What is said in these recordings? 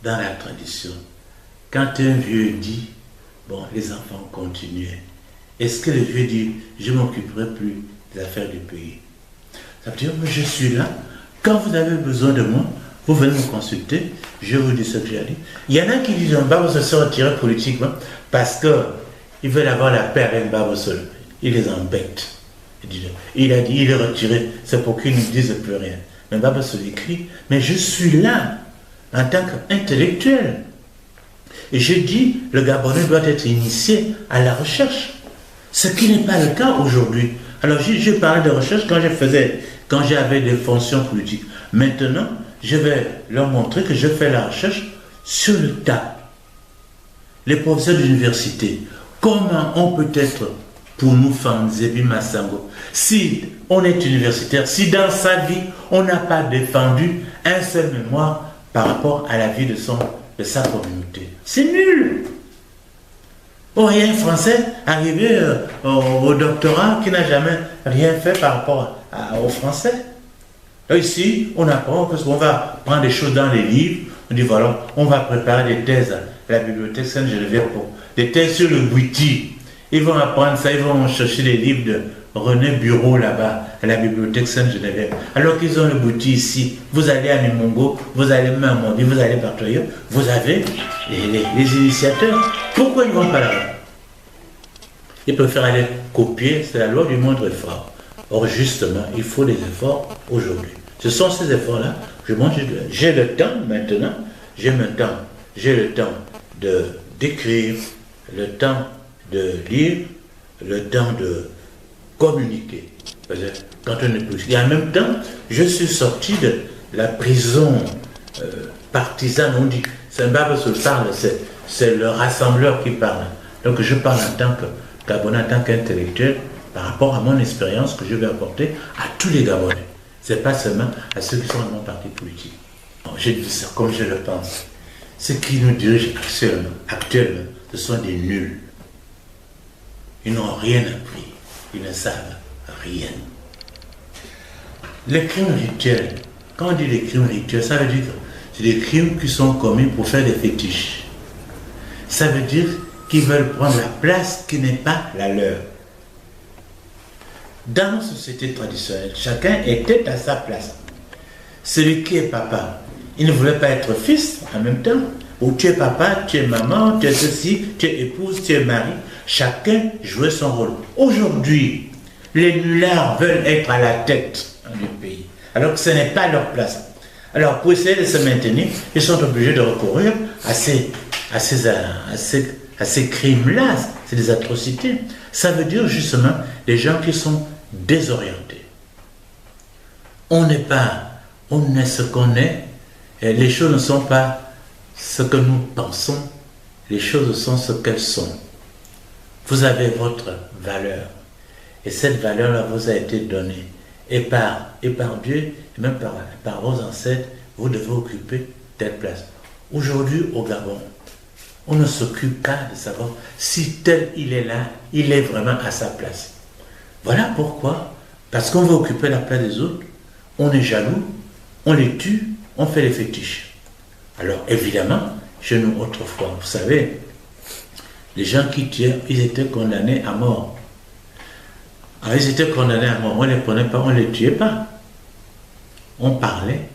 dans la tradition, quand un vieux dit, bon, les enfants continuaient, est-ce que le vieux dit, je ne m'occuperai plus des affaires du pays? Ça veut dire, mais je suis là, quand vous avez besoin de moi, vous venez me consulter, je vous dis ce que j'ai dit. Il y en a qui disent, Mbabosso se retirer politiquement parce qu'ils veulent avoir la paix avec Mbabosso. Il les embête. Il a dit, il est retiré, c'est pour qu'ils ne disent plus rien. Mais Mbabosso écrit, mais je suis là, en tant qu'intellectuel. Et je dis, le Gabonais doit être initié à la recherche. Ce qui n'est pas le cas aujourd'hui. Alors, je parlais de recherche quand j'avais des fonctions politiques. Maintenant, je vais leur montrer que je fais la recherche sur le tas. Les professeurs d'université, comment on peut être, pour nous, Fanzebi Massango, si on est universitaire, si dans sa vie, on n'a pas défendu un seul mémoire par rapport à la vie de sa communauté. C'est nul. Oh, il y a un Français arrivé au doctorat qui n'a jamais rien fait par rapport aux Français. Là, ici, on apprend parce qu'on va prendre des choses dans les livres. On dit voilà, on va préparer des thèses à la bibliothèque Sainte-Geneviève, des thèses sur le Bouiti. Ils vont apprendre ça, ils vont chercher les livres de René Bureau là-bas, à la bibliothèque Sainte-Geneviève. Alors qu'ils ont le Bouiti ici, vous allez à Nimongo, vous allez même à Mondi, vous allez partout ailleurs, vous avez les initiateurs. Pourquoi ils ne vont pas là-bas? Ils préfèrent aller copier, c'est la loi du moindre effort. Or, justement, il faut des efforts aujourd'hui. Ce sont ces efforts-là. J'ai le temps maintenant, j'ai le temps d'écrire, le temps de lire, le temps de communiquer. Quand on est plus. Et en même temps, je suis sorti de la prison partisane. On dit, c'est Mbabosso parle, c'est le rassembleur qui parle. Donc je parle en tant que Gabonais, en tant qu'intellectuel, par rapport à mon expérience que je vais apporter à tous les Gabonais. Ce n'est pas seulement à ceux qui sont dans mon parti politique. Je dis ça comme je le pense. Ceux qui nous dirigent actuellement, ce sont des nuls. Ils n'ont rien appris. Ils ne savent rien. Les crimes rituels, quand on dit les crimes rituels, ça veut dire que c'est des crimes qui sont commis pour faire des fétiches. Ça veut dire qu'ils veulent prendre la place qui n'est pas la leur. Dans nos sociétés traditionnelles, chacun était à sa place. Celui qui est papa, il ne voulait pas être fils en même temps. Ou tu es papa, tu es maman, tu es ceci, tu es épouse, tu es mari. Chacun jouait son rôle. Aujourd'hui, les nullards veulent être à la tête du pays, alors que ce n'est pas leur place. Alors pour essayer de se maintenir, ils sont obligés de recourir à ces crimes-là. C'est des atrocités. Ça veut dire justement des gens qui sont désorientés. On est ce qu'on est, et les choses ne sont pas ce que nous pensons, les choses sont ce qu'elles sont. Vous avez votre valeur, et cette valeur-là vous a été donnée, et par Dieu, et même par vos ancêtres, vous devez occuper telle place. Aujourd'hui, au Gabon, on ne s'occupe pas de savoir si tel il est là, il est vraiment à sa place. Voilà pourquoi, parce qu'on veut occuper la place des autres, on est jaloux, on les tue, on fait les fétiches. Alors évidemment, chez nous autrefois, vous savez, les gens qui tuaient, ils étaient condamnés à mort. Alors ils étaient condamnés à mort, on ne les prenait pas, on ne les tuait pas. On parlait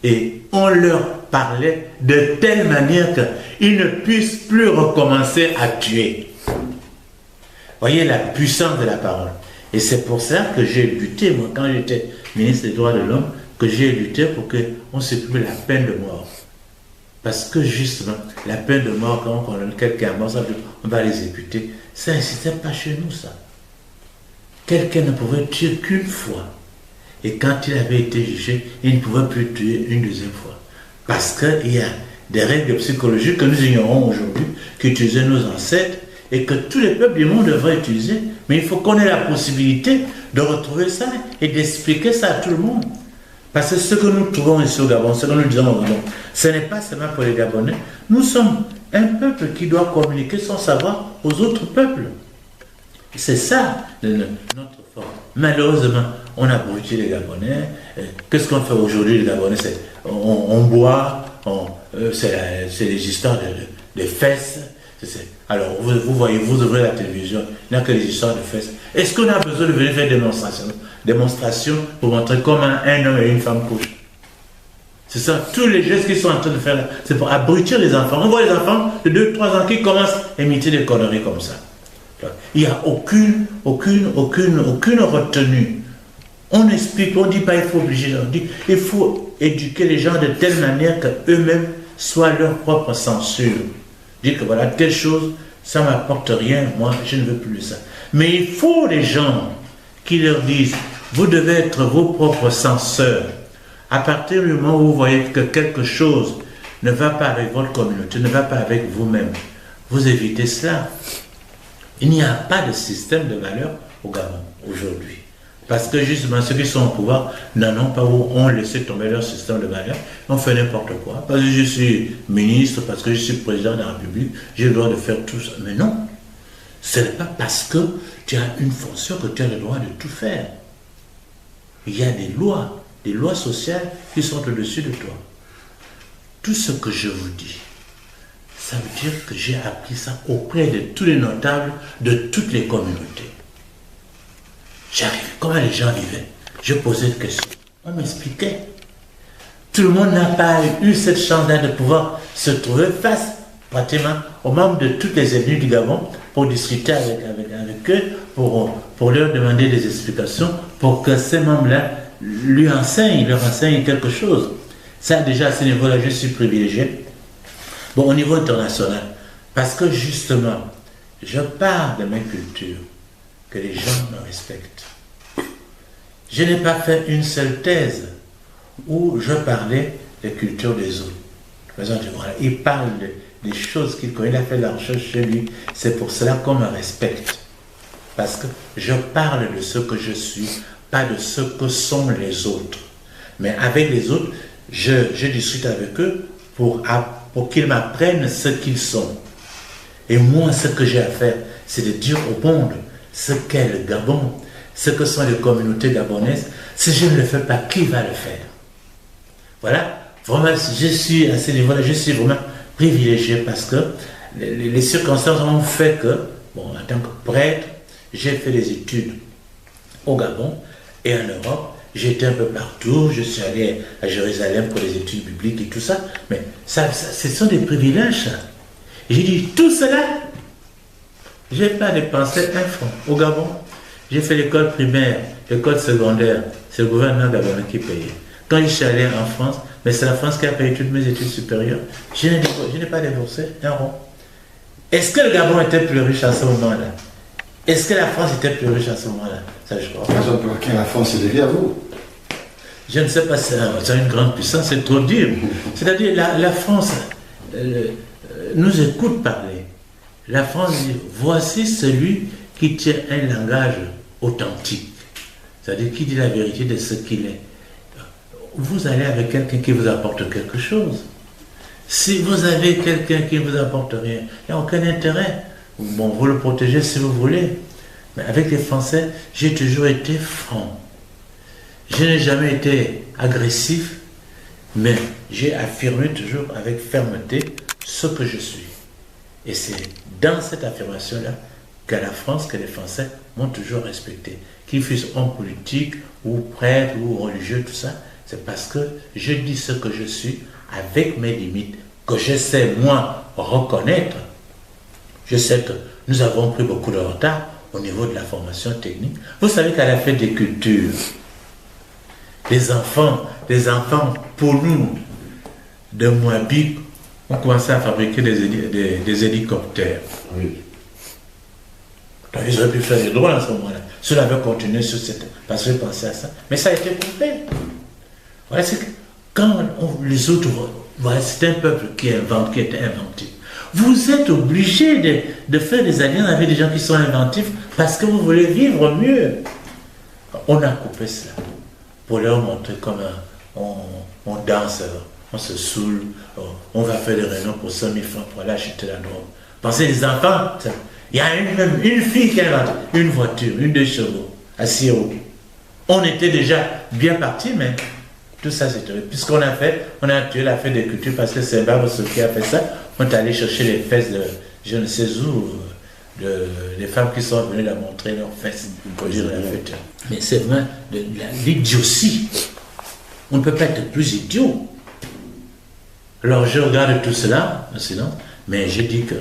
et on leur parlait de telle manière qu'ils ne puissent plus recommencer à tuer. Voyez la puissance de la parole. Et c'est pour ça que j'ai lutté, moi, quand j'étais ministre des droits de l'homme, que j'ai lutté pour qu'on supprime la peine de mort. Parce que justement, la peine de mort, quand on condamne quelqu'un à mort, ça veut dire on va l'exécuter. Ça n'existait pas chez nous, ça. Quelqu'un ne pouvait tuer qu'une fois. Et quand il avait été jugé, il ne pouvait plus tuer une deuxième fois. Parce qu'il y a des règles psychologiques que nous ignorons aujourd'hui, qu'utilisaient nos ancêtres, et que tous les peuples du monde devraient utiliser. Mais il faut qu'on ait la possibilité de retrouver ça et d'expliquer ça à tout le monde. Parce que ce que nous trouvons ici au Gabon, ce que nous disons au Gabon, ce n'est pas seulement pour les Gabonais. Nous sommes un peuple qui doit communiquer son savoir aux autres peuples. C'est ça notre force. Malheureusement, on a brûlé les Gabonais. Qu'est-ce qu'on fait aujourd'hui les Gabonais? On boit, c'est les histoires de fesses. Alors, vous voyez, vous ouvrez la télévision, il n'y a que les histoires de fesses. Est-ce qu'on a besoin de venir faire démonstration pour montrer comment un homme et une femme couchent? C'est ça, tous les gestes qu'ils sont en train de faire là, c'est pour abrutir les enfants. On voit les enfants de 2-3 ans qui commencent à imiter des conneries comme ça. Il n'y a aucune retenue. On explique, on ne dit pas il faut obliger, on dit il faut éduquer les gens de telle manière qu'eux-mêmes soient leur propre censure. Dire que voilà, telle chose, ça ne m'apporte rien, moi je ne veux plus de ça. Mais il faut les gens qui leur disent, vous devez être vos propres censeurs. À partir du moment où vous voyez que quelque chose ne va pas avec votre communauté, ne va pas avec vous-même, vous évitez cela. Il n'y a pas de système de valeurs au Gabon aujourd'hui. Parce que justement, ceux qui sont au pouvoir n'en ont pas ou ont laissé tomber leur système de valeurs, ont fait n'importe quoi. Parce que je suis ministre, parce que je suis président de la République, j'ai le droit de faire tout ça. Mais non, ce n'est pas parce que tu as une fonction que tu as le droit de tout faire. Il y a des lois sociales qui sont au-dessus de toi. Tout ce que je vous dis, ça veut dire que j'ai appris ça auprès de tous les notables de toutes les communautés. J'arrive, comment les gens vivaient? Je posais des questions, on m'expliquait. Tout le monde n'a pas eu cette chance-là de pouvoir se trouver face, pratiquement, aux membres de toutes les ethnies du Gabon pour discuter avec eux, pour leur demander des explications, pour que ces membres-là leur enseignent quelque chose. Ça, déjà, à ce niveau-là, je suis privilégié. Bon, au niveau international, parce que justement, je parle de mes cultures que les gens me respectent. Je n'ai pas fait une seule thèse où je parlais des cultures des autres. Par exemple, voilà, il parle des choses qu'il connaît, il a fait la recherche chez lui. C'est pour cela qu'on me respecte. Parce que je parle de ce que je suis, pas de ce que sont les autres. Mais avec les autres, je discute avec eux pour qu'ils m'apprennent ce qu'ils sont. Et moi, ce que j'ai à faire, c'est de dire au monde ce qu'est le Gabon, ce que sont les communautés gabonaises. Si je ne le fais pas, qui va le faire? Voilà, vraiment, je suis à ce niveau-là, je suis vraiment privilégié parce que les circonstances ont fait que, bon, en tant que prêtre, j'ai fait des études au Gabon et en Europe. J'étais un peu partout, je suis allé à Jérusalem pour les études bibliques et tout ça, mais ce sont des privilèges, ça. J'ai dit, tout cela, je n'ai pas dépensé un franc au Gabon. J'ai fait l'école primaire, l'école secondaire, c'est le gouvernement gabonais qui payait. Quand je suis allé en France, mais c'est la France qui a payé toutes mes études supérieures, je n'ai pas déboursé un rond. Est-ce que le Gabon était plus riche à ce moment-là? Est-ce que la France était plus riche à ce moment-là? Ça, je crois. Par exemple, quand la France est derrière vous. Je ne sais pas, c'est une grande puissance, c'est trop dur. C'est-à-dire, la France nous écoute parler. La France dit, voici celui qui tient un langage authentique. C'est-à-dire, qui dit la vérité de ce qu'il est. Vous allez avec quelqu'un qui vous apporte quelque chose. Si vous avez quelqu'un qui ne vous apporte rien, il n'y a aucun intérêt. Bon, vous le protégez si vous voulez. Mais avec les Français, j'ai toujours été franc. Je n'ai jamais été agressif, mais j'ai affirmé toujours avec fermeté ce que je suis. Et c'est dans cette affirmation-là que la France, que les Français m'ont toujours respecté. Qu'ils fussent hommes politiques, ou prêtres, ou religieux, tout ça, c'est parce que je dis ce que je suis avec mes limites, que je sais, moi, reconnaître. Je sais que nous avons pris beaucoup de retard au niveau de la formation technique. Vous savez qu'à la fête des cultures, les enfants, pour nous, de Moabit, ont commencé à fabriquer des hélicoptères. Oui. Donc, ils auraient pu faire des droits à ce moment-là. Cela avait continué sur cette... Parce que je pensais à ça. Mais ça a été coupé. Voilà, c'est que quand les autres... Voilà, c'est un peuple qui était inventif. Vous êtes obligé de faire des alliances avec des gens qui sont inventifs parce que vous voulez vivre mieux. On a coupé cela pour leur montrer comment on danse, on se saoule, on va faire des réunions pour 100 000 francs pour aller acheter la drogue. Pensez les enfants, il y a une fille qui a une voiture, une 2 chevaux, à Siro. On était déjà bien partis, mais Tout ça, c'est terrible. Puisqu'on a fait, on a tué la fête des cultures parce que c'est Barbados qui a fait ça. On est allé chercher les fesses de je ne sais où, des femmes qui sont venues la montrer leurs fesses pour dire la fête. Mais c'est vraiment de l'idiotie. On ne peut pas être plus idiot. Alors je regarde tout cela, sinon, mais je dis que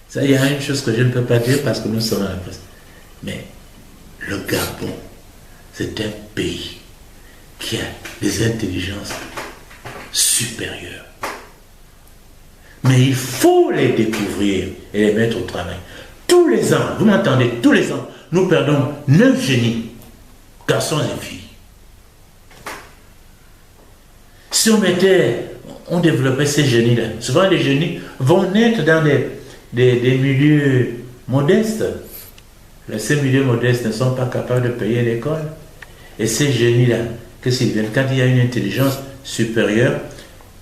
ça, il y a une chose que je ne peux pas dire parce que nous sommes à la presse. Mais le Gabon, c'est un pays qui a des intelligences supérieures. Mais il faut les découvrir et les mettre au travail. Tous les ans, vous m'entendez, tous les ans, nous perdons 9 génies, garçons et filles. Si on développait ces génies-là, souvent les génies vont naître dans des milieux modestes. Ces milieux modestes ne sont pas capables de payer l'école. Et ces génies-là, qu'est-ce qu'ils deviennent? Quand il y a une intelligence supérieure,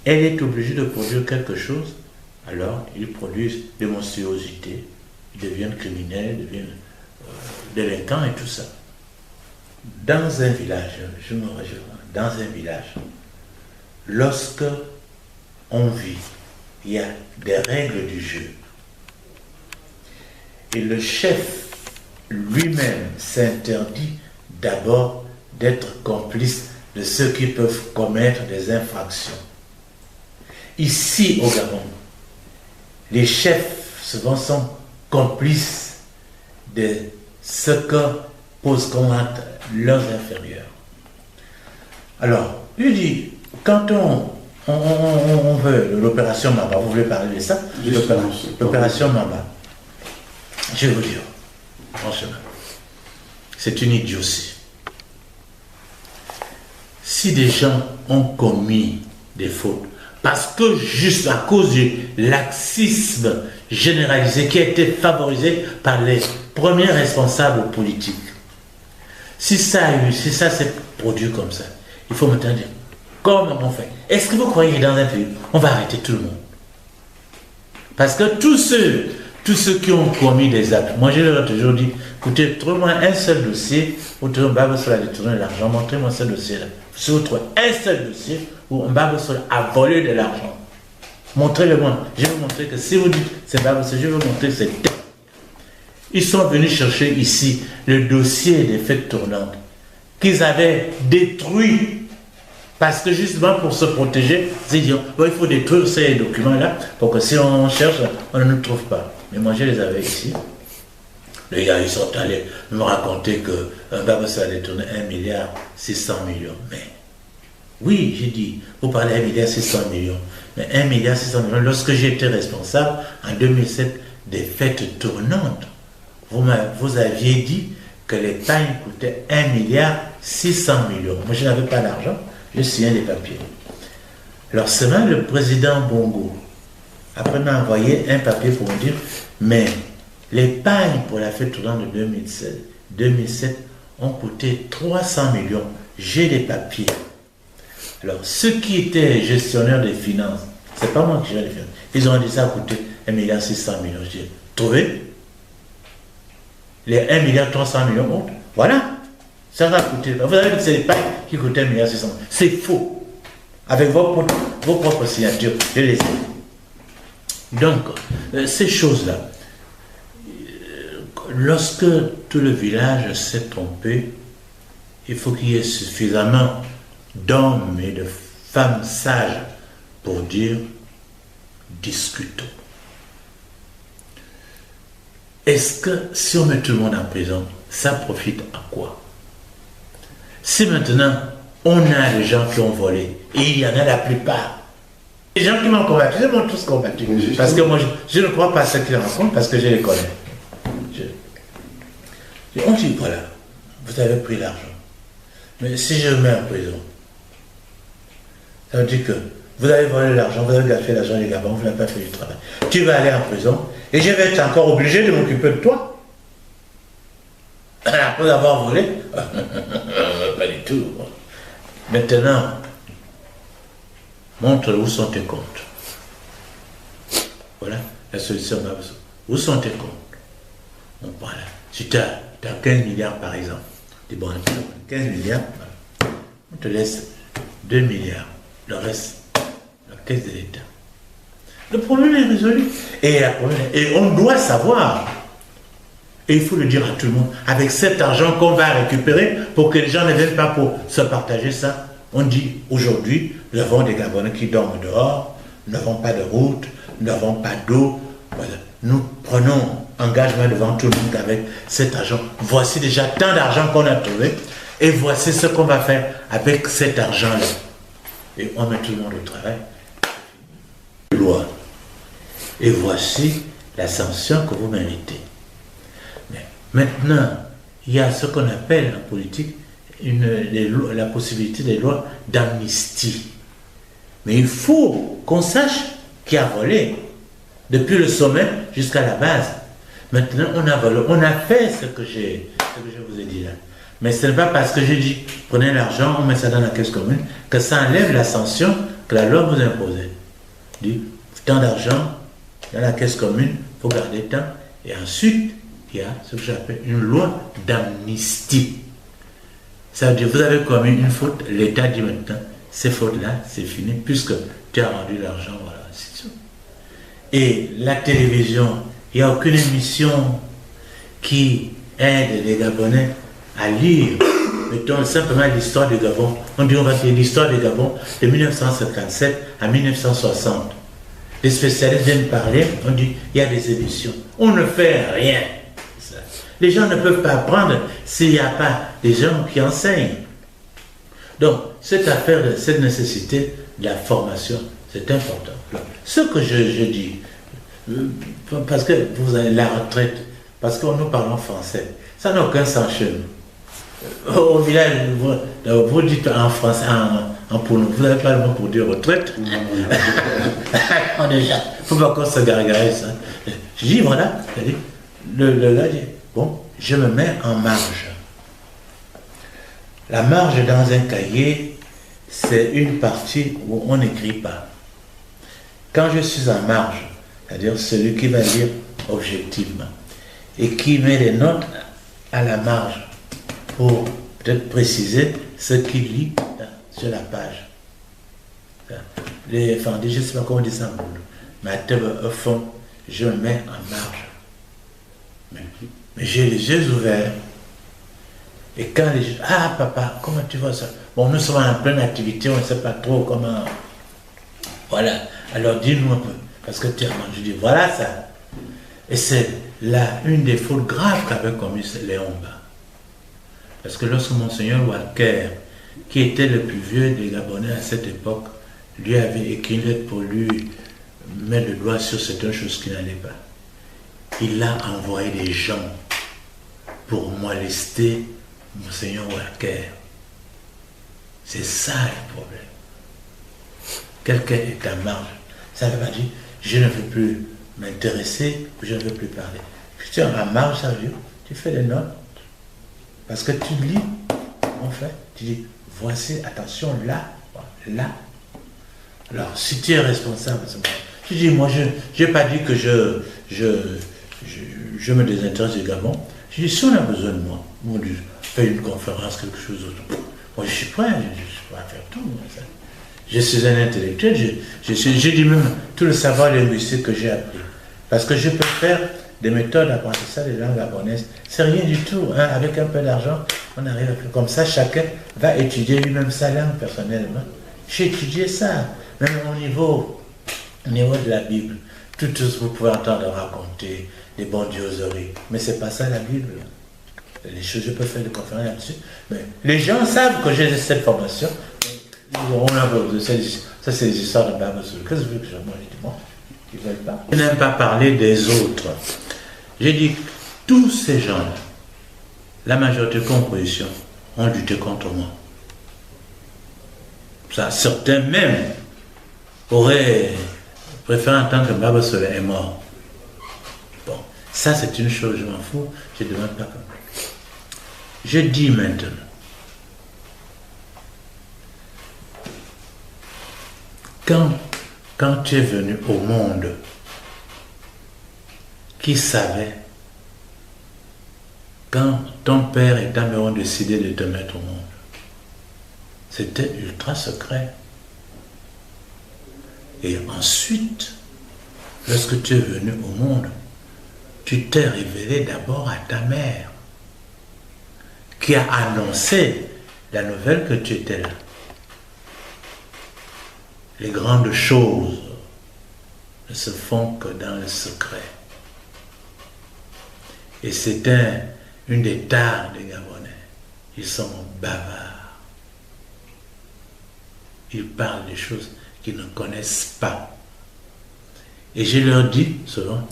elle est obligée de produire quelque chose, alors ils produisent des monstruosités, ils deviennent criminels, ils deviennent délinquants et tout ça. Dans un village, dans un village, lorsque on vit, il y a des règles du jeu. Et le chef lui-même s'interdit d'abord d'être complice de ceux qui peuvent commettre des infractions. Ici au Gabon, les chefs souvent sont complices de ce que posent comme acte leurs inférieurs. Alors, lui dit, quand on veut l'opération Mamba, vous voulez parler de ça? L'opération Mamba, je vais vous dire, franchement, c'est une idiotie. Si des gens ont commis des fautes, parce que juste à cause du laxisme généralisé qui a été favorisé par les premiers responsables politiques, si ça s'est produit comme ça, il faut maintenant dire, comment on fait? Est-ce que vous croyez que dans un pays, on va arrêter tout le monde? Parce que tous ceux qui ont commis des actes, moi je leur ai toujours dit, écoutez, trouvez-moi un seul dossier où Mbaba Sola a détourné l'argent, montrez-moi ce dossier-là. Si vous trouvez un seul dossier où Mbaba Sola a volé de l'argent, montrez-le-moi. Je vais vous montrer que si vous dites c'est Mbaba Sola, je vais vous montrer que c'est... Ils sont venus chercher ici le dossier des fêtes tournantes qu'ils avaient détruit. Parce que justement pour se protéger, ils disent, il faut détruire ces documents-là pour que si on cherche, on ne nous trouve pas. Mais moi je les avais ici. Les gars, ils sont allés me raconter que Mbaba Sola a détourné 1,6 milliard. Mais oui, j'ai dit, vous parlez 1,6 milliard. Mais 1,6 milliard, lorsque j'étais responsable en 2007 des fêtes tournantes, vous aviez dit que les pagnes coûtaient 1,6 milliard. Moi je n'avais pas d'argent. Je signais des papiers. Alors seulement le président Bongo, après m'a envoyé un papier pour me dire, mais les pagnes pour la fête tournante de 2007 ont coûté 300 millions. J'ai des papiers. Alors ceux qui étaient gestionnaires des finances, c'est pas moi qui gère les finances, ils ont dit ça a coûté 1,6 milliard. Je dis, trouvez les 1,3 milliard, voilà. Ça va coûter. Vous avez dit que c'est les pagnes qui coûtaient 1,6 milliard. C'est faux. Avec vos propres signatures, je les ai. Donc, ces choses-là, lorsque tout le village s'est trompé, il faut qu'il y ait suffisamment d'hommes et de femmes sages pour dire discutons. Est-ce que si on met tout le monde en prison, ça profite à quoi? Si maintenant on a des gens qui ont volé, et il y en a la plupart, les gens qui m'ont combattu, ils m'ont tous combattu. Parce que moi, je ne crois pas à ce qu'ils rencontrent parce que je les connais. On dit, voilà, vous avez pris l'argent. Mais si je mets en prison, ça veut dire que vous avez volé l'argent, vous avez gâché l'argent des Gabons, vous n'avez pas fait du travail. Tu vas aller en prison et je vais être encore obligé de m'occuper de toi. Après avoir volé, pas du tout. Maintenant, montre où sont tes comptes. Voilà la solution. Où sont tes comptes? Donc voilà. Si tu as 15 milliards par exemple, tu dis bon, 15 milliards, on te laisse 2 milliards. Le reste, la caisse de l'État. Le problème est résolu. Et on doit savoir, et il faut le dire à tout le monde, avec cet argent qu'on va récupérer pour que les gens ne viennent pas pour se partager ça, on dit aujourd'hui, nous avons des Gabonais qui dorment dehors, nous n'avons pas de route, nous n'avons pas d'eau. Voilà. Nous prenons engagement devant tout le monde avec cet argent. Voici déjà tant d'argent qu'on a trouvé et voici ce qu'on va faire avec cet argent-là. Et on met tout le monde au travail. Loi. Et voici la sanction que vous méritez. Mais maintenant, il y a ce qu'on appelle en politique la possibilité des lois d'amnistie. Mais il faut qu'on sache qui a volé, depuis le sommet jusqu'à la base. Maintenant, on a volé, on a fait ce que je vous ai dit là. Mais ce n'est pas parce que j'ai dit, prenez l'argent, on met ça dans la caisse commune, que ça enlève la sanction que la loi vous imposait. Dit, tant d'argent dans la caisse commune, il faut garder tant. Et ensuite, il y a ce que j'appelle une loi d'amnistie. Ça veut dire, vous avez commis une faute, l'État dit maintenant, ces fautes-là, c'est fini, puisque tu as rendu l'argent, voilà, c'est tout. Et la télévision, il n'y a aucune émission qui aide les Gabonais à lire, mettons simplement l'histoire du Gabon. On dit on va lire l'histoire du Gabon de 1957 à 1960. Les spécialistes viennent parler, on dit il y a des émissions. On ne fait rien. Les gens ne peuvent pas apprendre s'il n'y a pas des gens qui enseignent. Donc, cette affaire, cette nécessité de la formation, c'est important. Ce que je dis, parce que vous avez la retraite, parce que nous parlons français, ça n'a aucun sens chez nous. Au village, vous dites en français, en pour nous, vous n'avez pas le mot pour dire retraite. Déjà, il ne faut pas qu'on se gargarise ça. Je dis, voilà, le gars dit, bon, je me mets en marge. La marge dans un cahier, c'est une partie où on n'écrit pas. Quand je suis en marge, c'est-à-dire celui qui va lire objectivement et qui met les notes à la marge pour peut-être préciser ce qu'il lit sur la page. Enfin, je ne sais pas comment on dit ça en boulot. Mais au fond, je me mets en marge. Mais j'ai les yeux ouverts. Et quand les gens, ah papa, comment tu vois ça? Bon, nous sommes en pleine activité, on ne sait pas trop comment. Voilà, alors dis-nous un peu. Parce que tu as je dis, voilà ça. Et c'est là une des fautes graves qu'avait commis Léomba. Parce que lorsque Monseigneur Walker, qui était le plus vieux des Gabonais à cette époque, lui avait écrit une lettre pour lui mettre le doigt sur certaines choses qui n'allaient pas. Il a envoyé des gens pour molester Monseigneur Walker. C'est ça le problème. Quelqu'un est à marge. Ça ne veut pas dire, je ne veux plus m'intéresser, je ne veux plus parler. Puis tu es à marge, ça veut dire, tu fais des notes. Parce que tu lis, en fait, tu dis, voici, attention, là, là. Alors, si tu es responsable, tu dis, moi, je n'ai pas dit que je me désintéresse du Gabon. Je dis, si on a besoin de moi, on dit, fais une conférence, quelque chose d'autre. Moi, je suis prêt, je suis prêt à faire tout. Ça. Je suis un intellectuel, j'ai dit même tout le savoir linguistique que j'ai appris. Parce que je peux faire des méthodes d'apprentissage des langues gabonaises. C'est rien du tout. Hein. Avec un peu d'argent, on arrive à faire comme ça. Chacun va étudier lui-même sa langue personnellement. J'ai étudié ça. Même au niveau de la Bible. Tout ce que vous pouvez entendre raconter, des bondieuseries. Mais c'est pas ça la Bible. Les choses, je peux faire des conférences là-dessus. Mais les gens savent que j'ai cette formation. Ça, c'est les histoires de Baba Soul. Qu'est-ce que je veux que je dis? Ils ne veulent pas. Je n'aime pas parler des autres. J'ai dit, tous ces gens-là, la majorité de composition, ont lutté contre moi. Ça, certains même auraient préféré entendre que Baba Soul est mort. Bon, ça c'est une chose, je m'en fous, je ne demande pas comme ça. Je dis maintenant, quand tu es venu au monde, qui savait, quand ton père et ta mère ont décidé de te mettre au monde, C'était ultra secret. Et ensuite, lorsque tu es venu au monde, tu t'es révélé d'abord à ta mère, qui a annoncé la nouvelle que tu étais là. Les grandes choses ne se font que dans le secret. Et c'était une des tares des Gabonais. Ils sont bavards. Ils parlent des choses qu'ils ne connaissent pas. Et je leur dis souvent,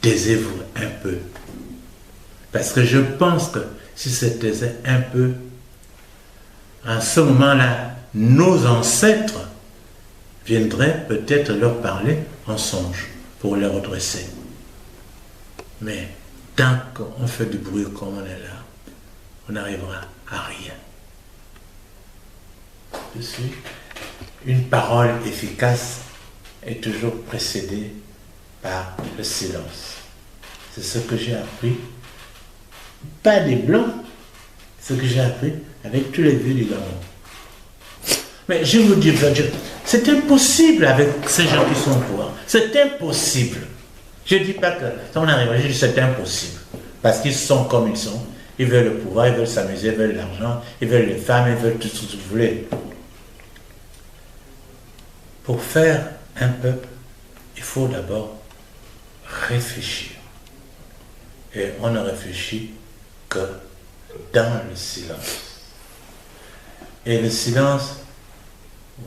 taisez-vous un peu. Parce que je pense que si se taisait un peu, en ce moment-là, nos ancêtres viendraient peut-être leur parler en songe pour les redresser. Mais tant qu'on fait du bruit comme on est là, on n'arrivera à rien. Dessus, une parole efficace est toujours précédée par le silence. C'est ce que j'ai appris, pas des blancs, ce que j'ai appris avec tous les vieux du Gabon. Mais je vous dis, c'est impossible avec ces gens qui sont au pouvoir. C'est impossible. Je ne dis pas que ça on arrive, je dis c'est impossible. Parce qu'ils sont comme ils sont. Ils veulent le pouvoir, ils veulent s'amuser, ils veulent l'argent, ils veulent les femmes, ils veulent tout ce que vous voulez. Pour faire un peuple, il faut d'abord réfléchir. Et on ne réfléchit que dans le silence. Et le silence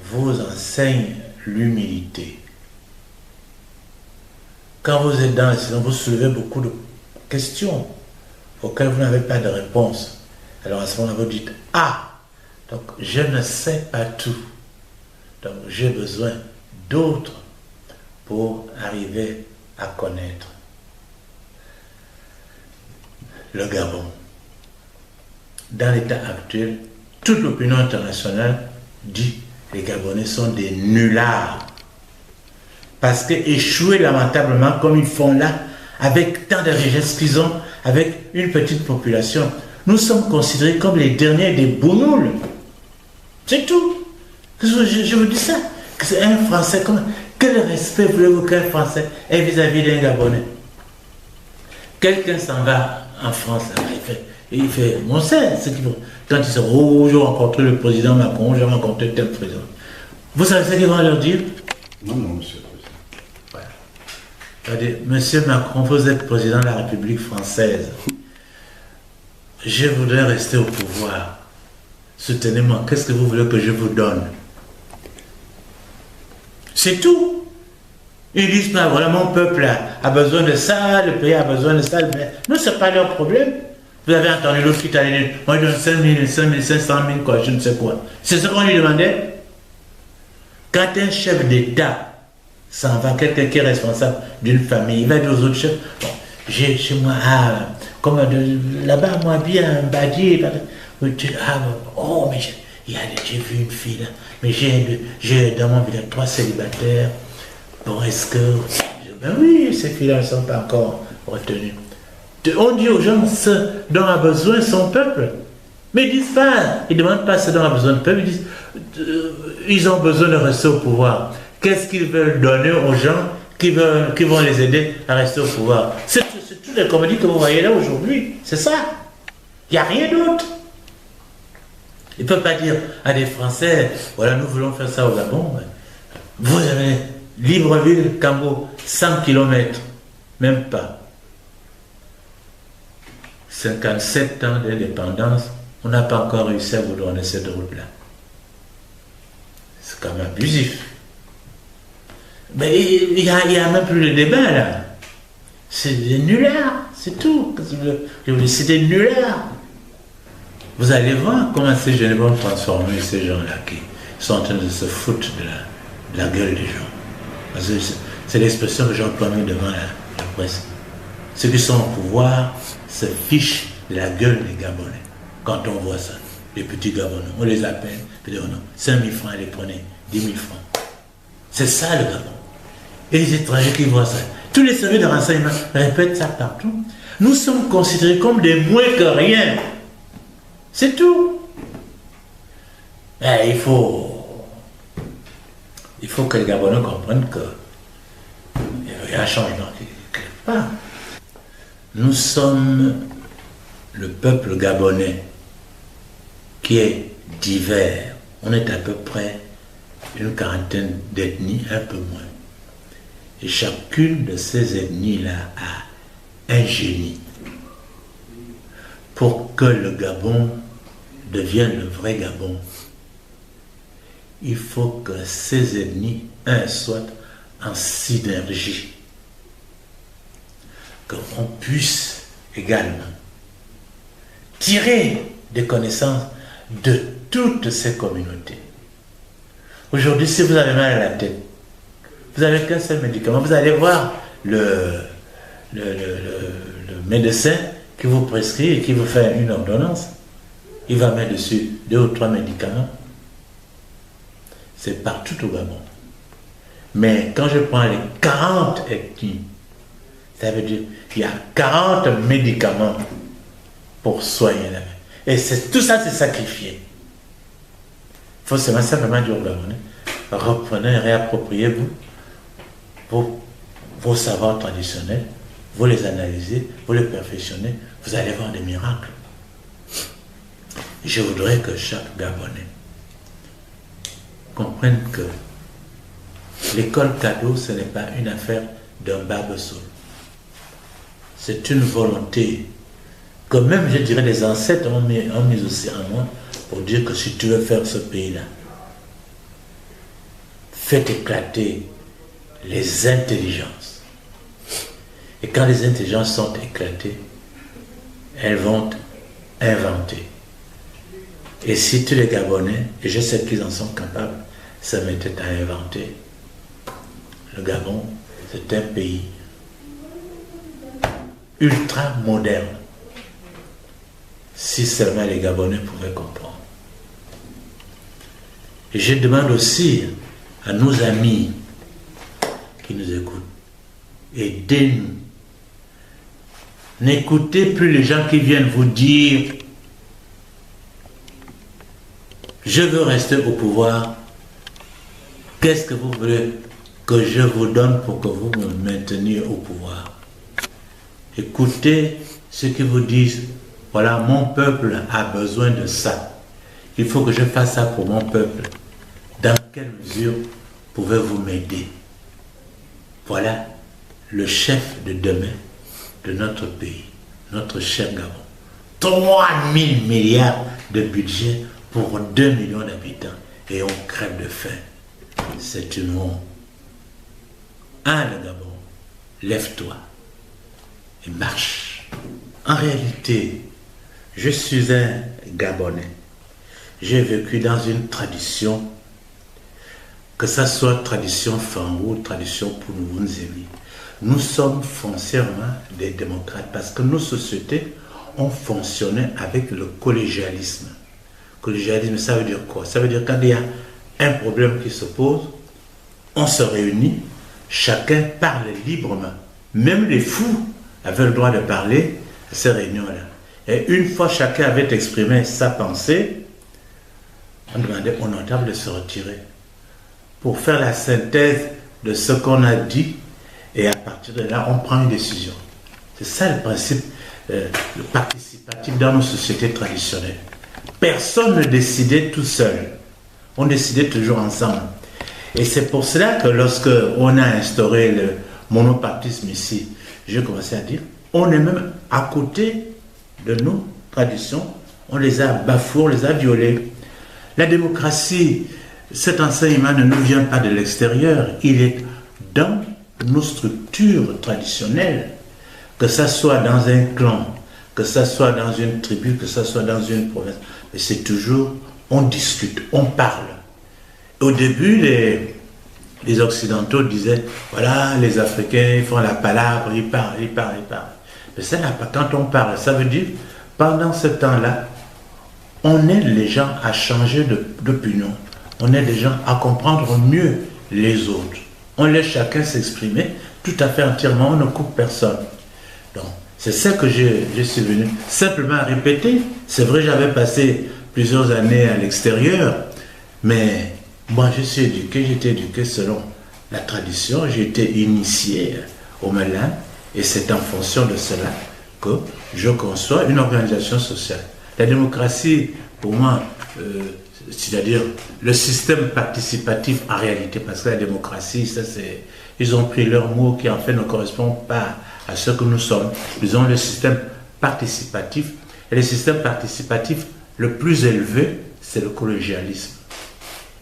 vous enseigne l'humilité. Quand vous êtes dans le silence, vous soulevez beaucoup de questions auxquelles vous n'avez pas de réponse. Alors à ce moment-là, vous dites, ah, donc je ne sais pas tout. Donc j'ai besoin d'autres pour arriver à connaître le Gabon. Dans l'état actuel, toute l'opinion internationale dit que les Gabonais sont des nullards. Parce qu'échouer lamentablement comme ils font là, avec tant de richesses qu'ils ont, avec une petite population, nous sommes considérés comme les derniers des bounoules. C'est tout. Je vous dis ça. Que c'est un Français. Quel respect voulez-vous qu'un Français ait vis-à-vis d'un Gabonais? Quelqu'un s'en va en France, il fait mon sein. Quand ils disent, oh, j'ai rencontré le président Macron, j'ai rencontré tel président. Vous savez ce qu'ils vont leur dire? Non, monsieur le président. Voilà. Monsieur Macron, vous êtes président de la République française. Je voudrais rester au pouvoir. Soutenez-moi, qu'est-ce que vous voulez que je vous donne? C'est tout. Ils disent pas, voilà, mon peuple a besoin de ça, le pays a besoin de ça. Non, ce n'est pas leur problème. Vous avez entendu l'autre qui t'a dit, moi je donne 5 000, 500 000, quoi, je ne sais quoi. C'est ce qu'on lui demandait. Quand un chef d'État s'en va, quelqu'un qui est responsable d'une famille, il va dire aux autres chefs, bon, j'ai chez moi, comme là-bas, moi, bien, Badi, oh, mais j'ai vu une fille là, mais j'ai dans mon village 3 célibataires. Bon, est-ce que... Ben oui, ces filles-là ne sont pas encore retenues. On dit aux gens ce dont a besoin son peuple. Mais ils disent pas, ils ne demandent pas ce dont a besoin le peuple, ils disent, ils ont besoin de rester au pouvoir. Qu'est-ce qu'ils veulent donner aux gens qui vont les aider à rester au pouvoir? C'est toutes les comédies que vous voyez là aujourd'hui, c'est ça. Il n'y a rien d'autre. Ils ne peuvent pas dire à des Français, voilà, nous voulons faire ça au Gabon. Vous avez Libreville, Cambo, 100 km, même pas. 57 ans d'indépendance, on n'a pas encore réussi à vous donner cette route-là. C'est quand même abusif. Mais il n'y a même plus de débat là. C'est des nullards, c'est tout. C'est des nullards. Vous allez voir comment ces jeunes vont transformer ces gens-là qui sont en train de se foutre de la gueule des gens. Parce que c'est l'expression que j'emploie devant la presse. Ceux qui sont au pouvoir se fichent de la gueule des Gabonais. Quand on voit ça, les petits Gabonais, on les appelle, puis on dit, 5 000 francs, les prenez, 10 000 francs. C'est ça le Gabon. Et les étrangers qui voient ça, tous les services de renseignement répètent ça partout. Nous sommes considérés comme des moins que rien. C'est tout. Mais il faut que les Gabonais comprennent qu'il y a un changement quelque part. Nous sommes le peuple gabonais qui est divers. On est à peu près une quarantaine d'ethnies, un peu moins. Et chacune de ces ethnies-là a un génie. Pour que le Gabon devienne le vrai Gabon, il faut que ces ethnies, soient en synergie. Qu'on puisse également tirer des connaissances de toutes ces communautés. Aujourd'hui, si vous avez mal à la tête, vous n'avez qu'un seul médicament, vous allez voir le médecin qui vous prescrit et qui vous fait une ordonnance. Il va mettre dessus 2 ou 3 médicaments. C'est partout au Gabon. Mais quand je prends les 40 ethnies, ça veut dire qu'il y a 40 médicaments pour soigner la main. Et tout ça, c'est sacrifié. Il faut simplement dire au Gabonais, reprenez, réappropriez-vous vos savoirs traditionnels, vous les analysez, vous les perfectionnez, vous allez voir des miracles. Je voudrais que chaque Gabonais comprenne que l'école cadeau, ce n'est pas une affaire d'un barbe-saule. C'est une volonté que même, je dirais, les ancêtres ont mis aussi en moi pour dire que si tu veux faire ce pays-là, fais éclater les intelligences. Et quand les intelligences sont éclatées, elles vont inventer. Et si tous les Gabonais, et je sais qu'ils en sont capables, se mettaient à inventer, le Gabon, c'est un pays ultra moderne. Si seulement les Gabonais pouvaient comprendre. Et je demande aussi à nos amis qui nous écoutent, aidez-nous. N'écoutez plus les gens qui viennent vous dire je veux rester au pouvoir. Qu'est-ce que vous voulez que je vous donne pour que vous me mainteniez au pouvoir? Écoutez ceux qui vous disent voilà, mon peuple a besoin de ça. Il faut que je fasse ça pour mon peuple. Dans quelle mesure pouvez-vous m'aider? Voilà le chef de demain de notre pays, notre cher Gabon. 3 000 milliards de budget pour 2 millions d'habitants et on crève de faim. C'est une honte. Le Gabon, lève-toi et marche. En réalité, je suis un Gabonais. J'ai vécu dans une tradition, que ça soit tradition Fangou, tradition Pounounzémi. Nous sommes foncièrement des démocrates parce que nos sociétés ont fonctionné avec le collégialisme. Collégialisme, ça veut dire quoi? Ça veut dire quand il y a un problème qui se pose, on se réunit, chacun parle librement. Même les fous avaient le droit de parler à ces réunions-là. Et une fois chacun avait exprimé sa pensée, on demandait au notable de se retirer pour faire la synthèse de ce qu'on a dit et à partir de là, on prend une décision. C'est ça le principe le participatif dans nos sociétés traditionnelles. Personne ne décidait tout seul. On décidait toujours ensemble. Et c'est pour cela que lorsque on a instauré le monopartisme ici, j'ai commencé à dire, on est même à côté de nos traditions, on les a bafouées, on les a violées. La démocratie, cet enseignement ne nous vient pas de l'extérieur, il est dans nos structures traditionnelles, que ça soit dans un clan, que ça soit dans une tribu, que ça soit dans une province. Mais c'est toujours, on discute, on parle. Au début, les Occidentaux disaient, voilà, les Africains, ils font la palabre, ils parlent. Mais ça n'a pas, quand on parle, ça veut dire, pendant ce temps-là, on aide les gens à changer d'opinion. On aide les gens à comprendre mieux les autres. On laisse chacun s'exprimer tout à fait entièrement, on ne coupe personne. Donc, c'est ça que je suis venu simplement répéter. C'est vrai, j'avais passé plusieurs années à l'extérieur, Mais moi, je suis éduqué, j'ai été éduqué selon la tradition, j'ai été initié au Mélan, et c'est en fonction de cela que je conçois une organisation sociale. La démocratie, pour moi, c'est-à-dire le système participatif en réalité, parce que la démocratie, ça c'est, ils ont pris leur mot qui en fait ne correspond pas à ce que nous sommes. Ils ont le système participatif, et le système participatif le plus élevé, c'est le collégialisme.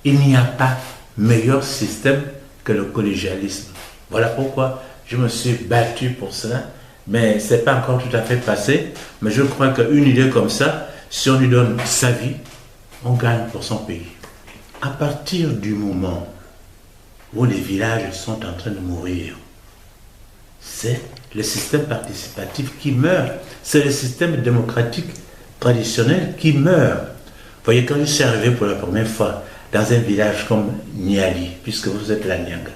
Il n'y a pas meilleur système que le collégialisme. Voilà pourquoi je me suis battu pour cela, mais ce n'est pas encore tout à fait passé. Mais je crois qu'une idée comme ça, si on lui donne sa vie, on gagne pour son pays. À partir du moment où les villages sont en train de mourir, c'est le système participatif qui meurt. C'est le système démocratique traditionnel qui meurt. Vous voyez, quand je suis arrivé pour la première fois dans un village comme Niali, puisque vous êtes la Nyanga,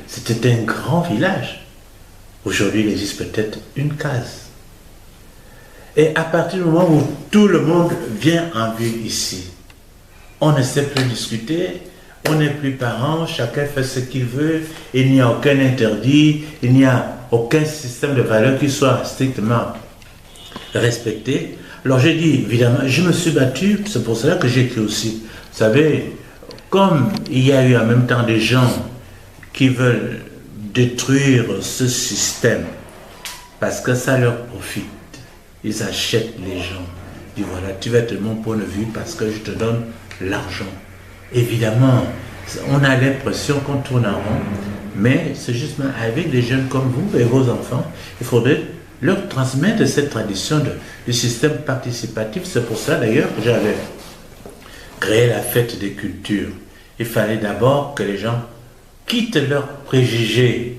c'était un grand village. Aujourd'hui, il existe peut-être une case. Et à partir du moment où tout le monde vient en vue ici, on ne sait plus discuter, on n'est plus parents, chacun fait ce qu'il veut, il n'y a aucun interdit, il n'y a aucun système de valeurs qui soit strictement respecté. Alors j'ai dit, évidemment, je me suis battu, c'est pour cela que j'ai écrit aussi. Vous savez, comme il y a eu en même temps des gens qui veulent détruire ce système parce que ça leur profite, ils achètent les gens. Ils disent voilà, tu vas être mon point de vue parce que je te donne l'argent. Évidemment, on a l'impression qu'on tourne en rond, mais c'est justement avec des jeunes comme vous et vos enfants, il faudrait leur transmettre cette tradition du système participatif. C'est pour ça d'ailleurs que j'avais créé la fête des cultures. Il fallait d'abord que les gens quittent leurs préjugés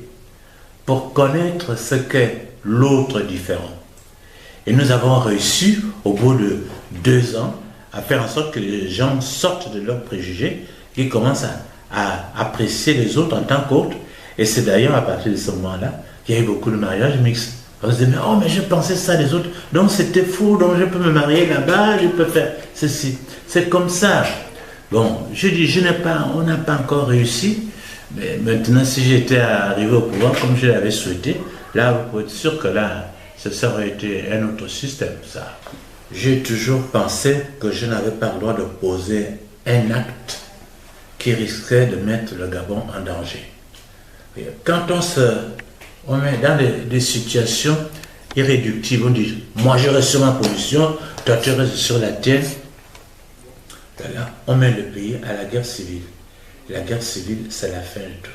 pour connaître ce qu'est l'autre différent. Et nous avons réussi, au bout de 2 ans, à faire en sorte que les gens sortent de leurs préjugés et commencent à apprécier les autres en tant qu'autres. Et c'est d'ailleurs à partir de ce moment-là qu'il y a eu beaucoup de mariages mixtes. On se dit, mais, oh, mais je pensais ça des autres, donc c'était fou, donc je peux me marier là-bas, je peux faire ceci. C'est comme ça. Bon, je dis, on n'a pas encore réussi, mais maintenant, si j'étais arrivé au pouvoir comme je l'avais souhaité, là, vous pouvez être sûr que là, ça aurait été un autre système, ça. J'ai toujours pensé que je n'avais pas le droit de poser un acte qui risquerait de mettre le Gabon en danger. Et quand on met dans des situations irréductibles, on dit, moi je reste sur ma position, toi tu restes sur la tienne, là, on met le pays à la guerre civile. La guerre civile, c'est la fin de tout.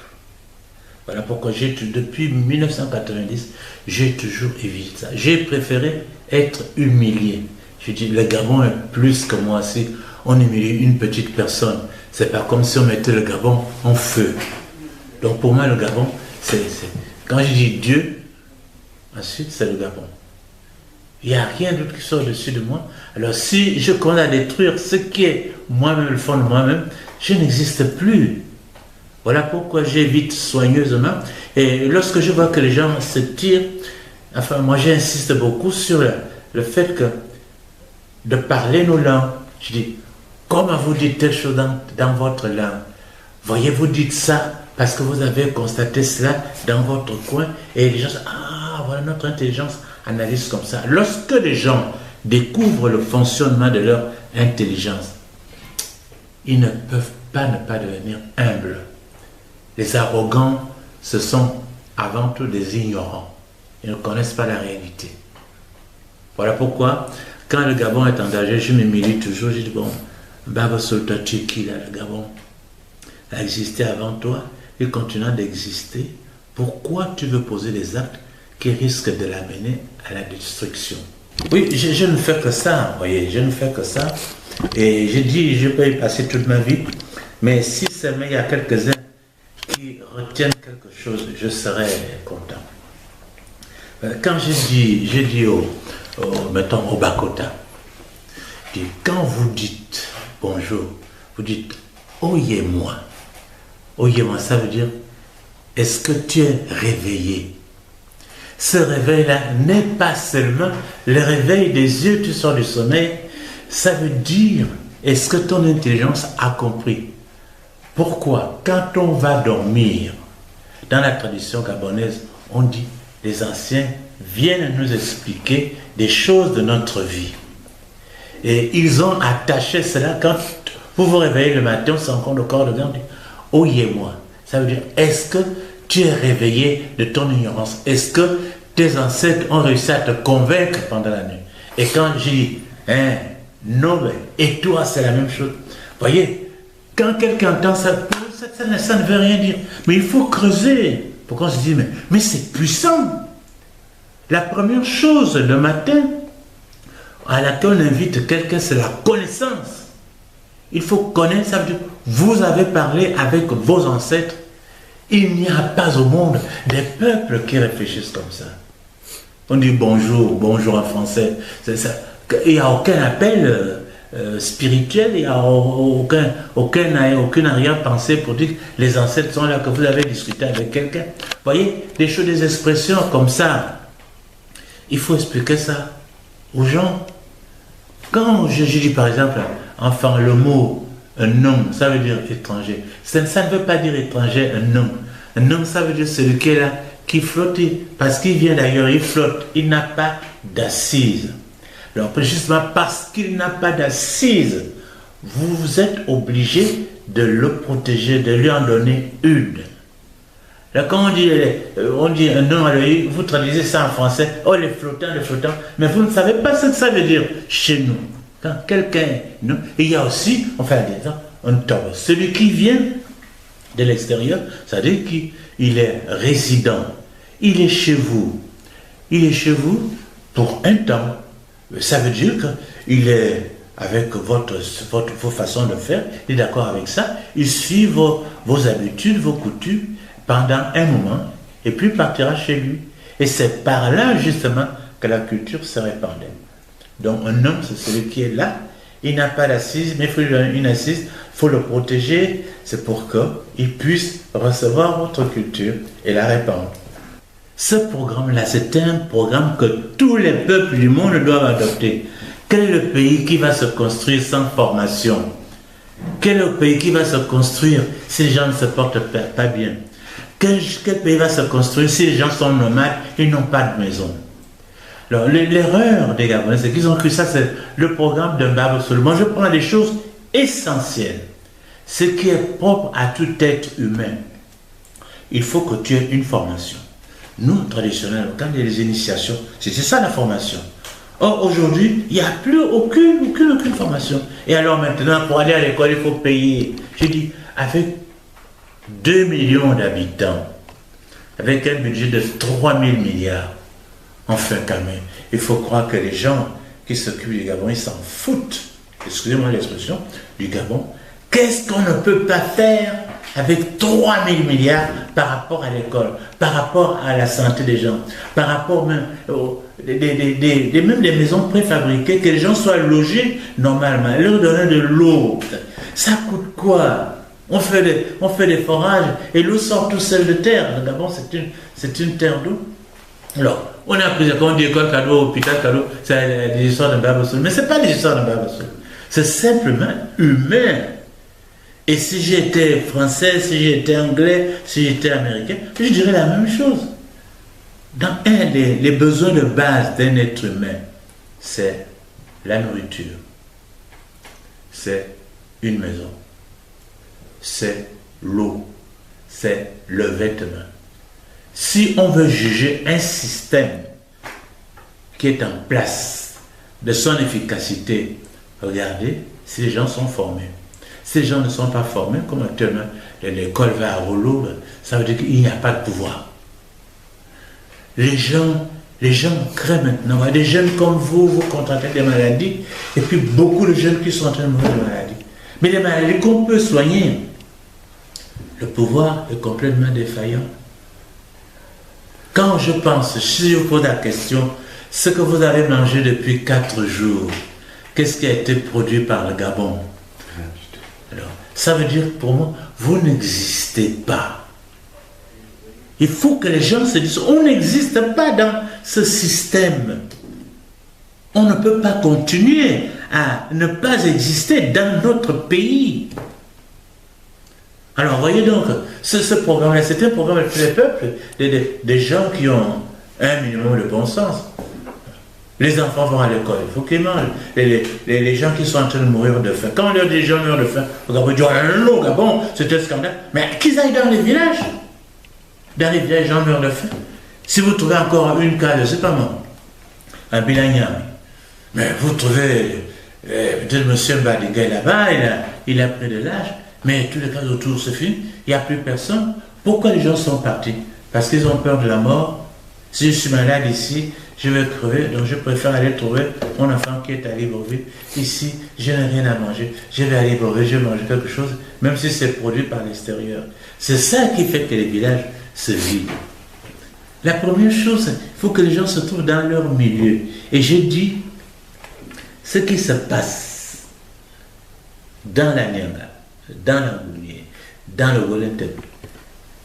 Voilà pourquoi depuis 1990, j'ai toujours évité ça. J'ai préféré être humilié. Je dis, le Gabon est plus que moi. Si on humilie une petite personne, c'est pas comme si on mettait le Gabon en feu. Donc pour moi, le Gabon, quand je dis Dieu, ensuite c'est le Gabon. Il n'y a rien d'autre qui soit au-dessus de moi. Alors si je commence à détruire ce qui est moi-même, le fond de moi-même, je n'existe plus. Voilà pourquoi j'évite soigneusement. Et lorsque je vois que les gens se tirent, enfin moi j'insiste beaucoup sur le fait que de parler nos langues. Je dis, comment vous dites telle chose dans votre langue? Voyez, vous dites ça parce que vous avez constaté cela dans votre coin et les gens disent, ah, voilà notre intelligence analyse comme ça. Lorsque les gens découvrent le fonctionnement de leur intelligence, ils ne peuvent pas ne pas devenir humbles. Les arrogants, ce sont avant tout des ignorants. Ils ne connaissent pas la réalité. Voilà pourquoi, quand le Gabon est en danger, je m'humilie toujours. Je dis, bon, Baba Solta, tu es qui là, le Gabon a existé avant toi, il continue d'exister. Pourquoi tu veux poser des actes qui risquent de l'amener à la destruction? Oui, je ne fais que ça, vous voyez, je ne fais que ça. Et je dis, je peux y passer toute ma vie, mais si seulement il y a quelques-uns qui retiennent quelque chose, je serai content. Quand je dis mettons au Bakota, quand vous dites bonjour, vous dites oyez-moi. Oyez-moi, ça veut dire, est-ce que tu es réveillé? Ce réveil-là n'est pas seulement le réveil des yeux, tu sors du sommeil, ça veut dire, est-ce que ton intelligence a compris Pourquoi? Quand on va dormir, dans la tradition gabonaise, on dit, les anciens viennent nous expliquer des choses de notre vie. Et ils ont attaché cela quand vous vous réveillez le matin, on se rend compte le corps de Dieu, on dit, oyez-moi. Ça veut dire, est-ce que tu es réveillé de ton ignorance? Est-ce que tes ancêtres ont réussi à te convaincre pendant la nuit? Et quand je dis, non, et toi, c'est la même chose. Voyez, quand quelqu'un entend ça, ça ne veut rien dire. Mais il faut creuser. Pourquoi on se dit, mais c'est puissant. La première chose le matin à laquelle on invite quelqu'un, c'est la connaissance. Il faut connaître, ça veut dire, vous avez parlé avec vos ancêtres. Il n'y a pas au monde des peuples qui réfléchissent comme ça. On dit bonjour en français. Il n'y a aucun appel spirituel, il n'y a aucune arrière-pensée pour dire que les ancêtres sont là, que vous avez discuté avec quelqu'un. Vous voyez, des choses, des expressions comme ça, il faut expliquer ça aux gens. Quand je dis par exemple, enfin le mot un homme, ça veut dire étranger. Ça ne veut pas dire étranger, un homme. Un homme, ça veut dire celui qui est là, qui flotte, parce qu'il vient d'ailleurs, il flotte, il n'a pas d'assise. Alors, précisément parce qu'il n'a pas d'assise, vous êtes obligé de le protéger, de lui en donner une. Là, quand on dit un homme, vous traduisez ça en français, oh les flottants, mais vous ne savez pas ce que ça veut dire chez nous. Quand quelqu'un, non, et il y a aussi, enfin, un taureau, celui qui vient de l'extérieur, c'est-à-dire qu'il est résident, il est chez vous pour un temps. Ça veut dire qu'il est avec vos façons de faire, il est d'accord avec ça, il suit vos habitudes, vos coutumes pendant un moment, et puis il partira chez lui. Et c'est par là justement que la culture se répandait. Donc un homme, c'est celui qui est là, il n'a pas d'assise, mais il faut lui donner une assise, il faut le protéger, c'est pour qu'il puisse recevoir votre culture et la répandre. Ce programme-là, c'est un programme que tous les peuples du monde doivent adopter. Quel est le pays qui va se construire sans formation? Quel est le pays qui va se construire si les gens ne se portent pas bien? Quel pays va se construire si les gens sont nomades et n'ont pas de maison? Alors, l'erreur des Gabonais, c'est qu'ils ont cru ça, c'est le programme d'un Baba Soul. Moi, je prends des choses essentielles. Ce qui est propre à tout être humain. Il faut que tu aies une formation. Nous, traditionnels, quand il y a les initiations, c'est ça la formation. Or, aujourd'hui, il n'y a plus aucune formation. Et alors maintenant, pour aller à l'école, il faut payer. J'ai dit, avec 2 millions d'habitants, avec un budget de 3 000 milliards, enfin quand même, il faut croire que les gens qui s'occupent du Gabon, ils s'en foutent, excusez-moi l'expression, du Gabon. Qu'est-ce qu'on ne peut pas faire avec 3 000 milliards par rapport à l'école, par rapport à la santé des gens, par rapport même même des maisons préfabriquées, que les gens soient logés normalement, leur donner de l'eau. Ça coûte quoi? On fait des forages et l'eau sort tout seul de terre. D'abord, c'est une terre d'eau. Alors, on a appris, quand on dit école cadeau, hôpital cadeau, c'est des histoires de Baba Soul. Mais ce n'est pas des histoires de Baba Soul. C'est simplement humain. Et si j'étais français, si j'étais anglais, si j'étais américain, je dirais la même chose. Dans les besoins de base d'un être humain, c'est la nourriture, c'est une maison, c'est l'eau, c'est le vêtement. Si on veut juger un système qui est en place de son efficacité, regardez si les gens sont formés. Si les gens ne sont pas formés, comme actuellement l'école va à rouleau, ça veut dire qu'il n'y a pas de pouvoir. Les gens créent maintenant. Des jeunes comme vous contractez des maladies, et puis beaucoup de jeunes qui sont en train de mourir de maladies. Mais les maladies qu'on peut soigner, le pouvoir est complètement défaillant. Quand je pense, si je vous pose la question, ce que vous avez mangé depuis 4 jours, qu'est-ce qui a été produit par le Gabon? Alors, ça veut dire pour moi, vous n'existez pas. Il faut que les gens se disent, on n'existe pas dans ce système. On ne peut pas continuer à ne pas exister dans notre pays. Alors, voyez donc, ce programme-là, c'est un programme pour les peuples, des gens qui ont un minimum de bon sens. Les enfants vont à l'école, il faut qu'ils mangent. Les gens qui sont en train de mourir de faim, quand on leur dit les gens meurent de faim, au Gabon, ils disent oh, Gabon, c'est un scandale. Mais qu'ils aillent dans les villages. Dans les villages, les gens meurent de faim. Si vous trouvez encore une case, je ne sais pas moi, un Bilagnan, mais vous trouvez peut-être M. Mbadiga là-bas, il a pris de l'âge, mais tous les cas autour se finissent, il n'y a plus personne. Pourquoi les gens sont partis? Parce qu'ils ont peur de la mort. Si je suis malade ici, je vais crever, donc je préfère aller trouver mon enfant qui est à Libreville. Ici, je n'ai rien à manger. Je vais à Libreville, je vais manger quelque chose, même si c'est produit par l'extérieur. C'est ça qui fait que les villages se vident. La première chose, il faut que les gens se trouvent dans leur milieu. Et j'ai dit, ce qui se passe dans la Nyanga, dans la Gounier, dans le Golem-Tepe,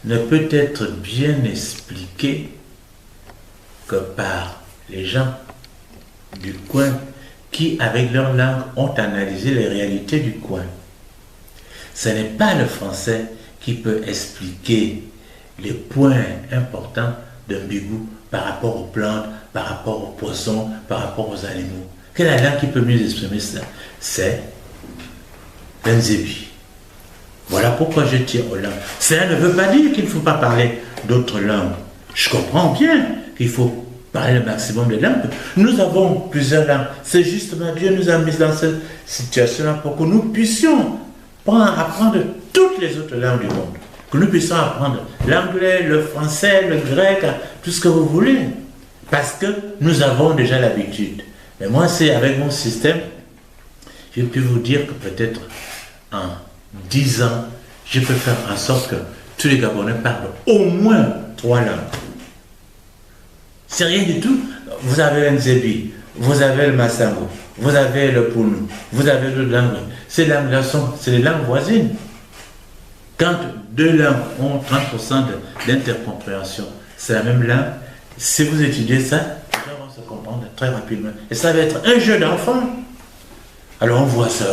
ne peut être bien expliqué que par les gens du coin qui, avec leur langue, ont analysé les réalités du coin. Ce n'est pas le français qui peut expliquer les points importants d'un bigou par rapport aux plantes, par rapport aux poissons, par rapport aux animaux. Quelle est la langue qui peut mieux exprimer ça? C'est l'Nzebi. Voilà pourquoi je tiens aux langues. Cela ne veut pas dire qu'il ne faut pas parler d'autres langues. Je comprends bien qu'il faut parler le maximum de langues. Nous avons plusieurs langues. C'est justement Dieu nous a mis dans cette situation-là pour que nous puissions apprendre toutes les autres langues du monde. Que nous puissions apprendre l'anglais, le français, le grec, tout ce que vous voulez. Parce que nous avons déjà l'habitude. Mais moi, c'est avec mon système, je peux vous dire que peut-être en 10 ans, je peux faire en sorte que tous les Gabonais parlent au moins 3 langues. C'est rien du tout. Vous avez l'Nzebi, vous avez le Massango, vous avez le Pounou, vous avez le langue. Ces langues-là c'est les langues voisines. Quand 2 langues ont 30% d'intercompréhension, c'est la même langue. Si vous étudiez ça, les gens vont se comprendre très rapidement. Et ça va être un jeu d'enfant. Alors on voit ça.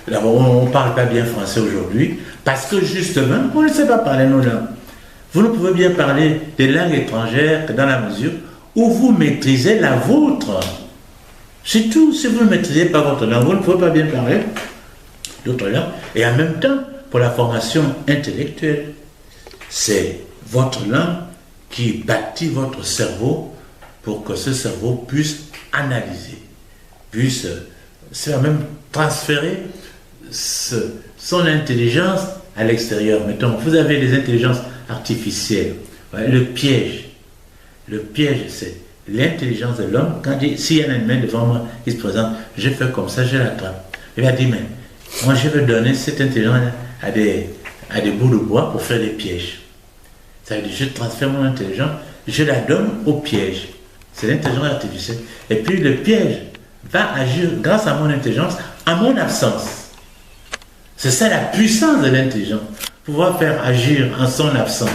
On ne parle pas bien français aujourd'hui parce que justement, on ne sait pas parler nos langues. Vous ne pouvez bien parler des langues étrangères que dans la mesure où vous maîtrisez la vôtre. C'est tout. Si vous ne maîtrisez pas votre langue, vous ne pouvez pas bien parler d'autres langues. Et en même temps, pour la formation intellectuelle, c'est votre langue qui bâtit votre cerveau pour que ce cerveau puisse analyser, puisse même transférer son intelligence à l'extérieur. Mettons, vous avez les intelligences artificielles. Le piège, c'est l'intelligence de l'homme. Quand s'il y a un animal devant moi qui se présente, je fais comme ça, je l'attrape. Il va dire, mais moi je veux donner cette intelligence à des bouts de bois pour faire des pièges. Ça veut dire, je transfère mon intelligence, je la donne au piège. C'est l'intelligence artificielle. Et puis le piège va agir grâce à mon intelligence en mon absence. C'est ça la puissance de l'intelligence. Pouvoir faire agir en son absence.